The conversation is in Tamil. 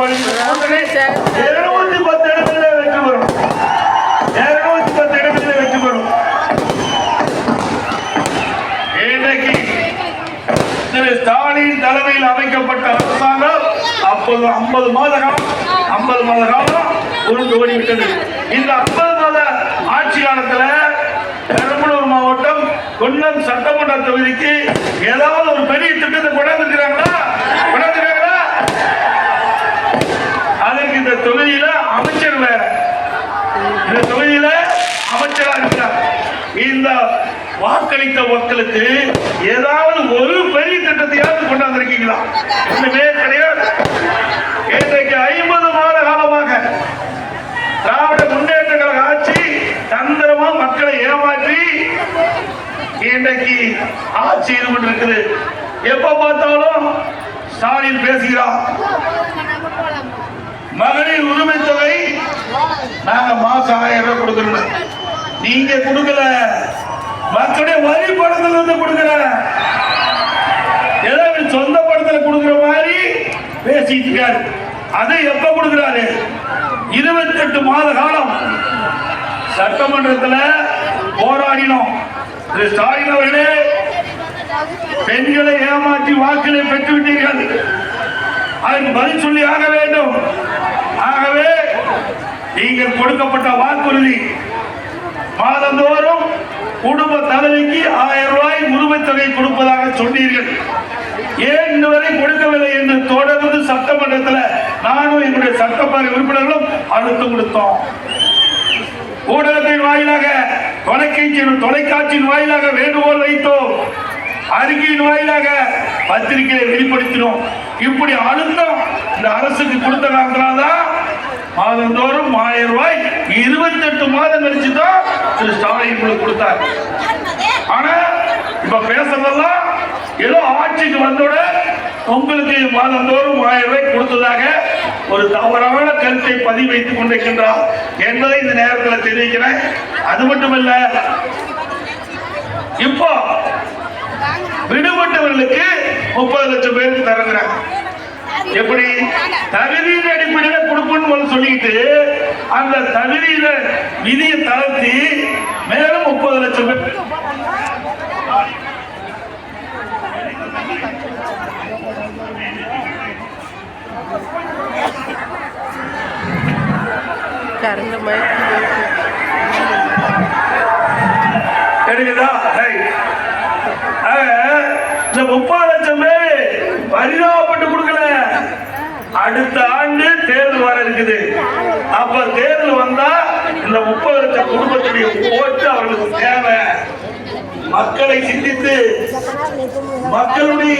கூட்டணி 210 இடங்களிலே வெற்றி பெறும். 210 இடங்களிலே வெற்றி பெறும். இன்றைக்கு திரு ஸ்டாலின் தலைமையில் அமைக்கப்பட்ட அரசாங்கம் அப்போது 50 மாத காலம் உருண்டு ஓடிவிட்டது. இந்த 50 மாத ஆட்சி காலத்துல பெரம்பலூர் மாவட்டம் கொல்லம் சட்டமன்ற தொகுதிக்கு ஏதாவது ஒரு பெரிய திட்டத்தை கொண்டாந்துக்கிறாங்களா? அதற்கு இந்த தொகுதியில அமைச்சர் வேற, இந்த தொகுதியில அமைச்சரா இருக்கிறார். இந்த வாக்களித்த மக்களுக்கு ஏதாவது ஒரு பெரிய திட்டத்தையாவது கொண்டாந்துருக்கீங்களா? ஒண்ணுமே கிடையாது. இன்றைக்கு 50 மாத காலமாக திராவிட முன்னேற்ற கழக ஆட்சி தந்திரமா மக்களை ஏமாற்றி இன்றைக்கு ஆட்சி செய்து கொண்டிருக்குது. எப்ப பார்த்தாலும் ஸ்டாலின் பேசுகிறார், மகளிர் உரிமை தொகை நாங்க மாசம் 1000 ரூபாய் கொடுக்கணும். நீங்க கொடுக்கல, மக்களுடைய வரி பணத்துல இருந்து கொடுக்கல, ஏதாவது சொந்த பணத்துல கொடுக்கிற மாதிரி பேசிட்டு இருக்காரு. அதை எப்ப கொடுக்கிறாரு? 28 மாத காலம் சட்டமன்றத்தில் போராடினோம். ஸ்டாலின் அவர்களே, பெண்களை ஏமாற்றி வாக்குகளை பெற்றுவிட்டீர்கள், அதற்கு பதில் சொல்லி ஆக வேண்டும். ஆகவே நீங்கள் கொடுக்கப்பட்ட வாக்குறுதி மாதந்தோறும் குடும்ப தலைவிக்கு 1000 ரூபாய் உரிமை தொகை கொடுப்பதாக சொன்னீர்கள். ஏன் இதுவரை கொடுக்கவில்லை என்று தொடர்ந்து சட்டமன்றத்தில் நானும் என்னுடைய சட்டப்பேரவை உறுப்பினர்களும் அழுத்தம் கொடுத்தோம். ஊடகத்தின் வாயிலாக, தொலைக்காட்சியின் வாயிலாக வேண்டுகோள் வைத்தோம், அறிக்கையின் வாயிலாக பத்திரிகையை வெளிப்படுத்தினோம். இப்படி அழுத்தம் இந்த அரசுக்கு கொடுத்த காரணத்தினால்தான் மாதந்தோறும் 1000 ரூபாய் 28 மாதம் கழிச்சுதான் திரு ஸ்டாலின் கொடுத்தார். ஆனா இப்ப பேசுறதெல்லாம் ஏதோ ஆட்சிக்கு வந்தவுடன் உங்களுக்கு மாதந்தோறும் 1000 ரூபாய் கொடுத்ததாக ஒரு தவறான கருத்தை பதிவு வைத்துக் கொண்டிருக்கின்றார் என்பதை இந்த நேரத்தில் தெரிவிக்கிறேன். அது மட்டுமல்ல, இப்போ விடுபட்டவர்களுக்கு 30 லட்சம் பேருக்கு தருகிறாங்க. எப்படி தகுதியின் அடிப்படையில் கொடுக்கணும்னு சொல்லிட்டு அந்த தகுதியில விதியை தளர்த்தி மேலும் 30 லட்சம் பேர் எடுக்குதா? இந்த 30 லட்சம் பேர் பரிதாபப்பட்டு கொடுக்கல. அடுத்த ஆண்டு தேர்தல் வர இருக்குது. அப்ப தேர்தல் வந்தா இந்த 30 லட்சம் குடும்பத்துடைய ஓட்டு அவர்களுக்கு தேவை. மக்களை சிந்தித்து மக்களுடைய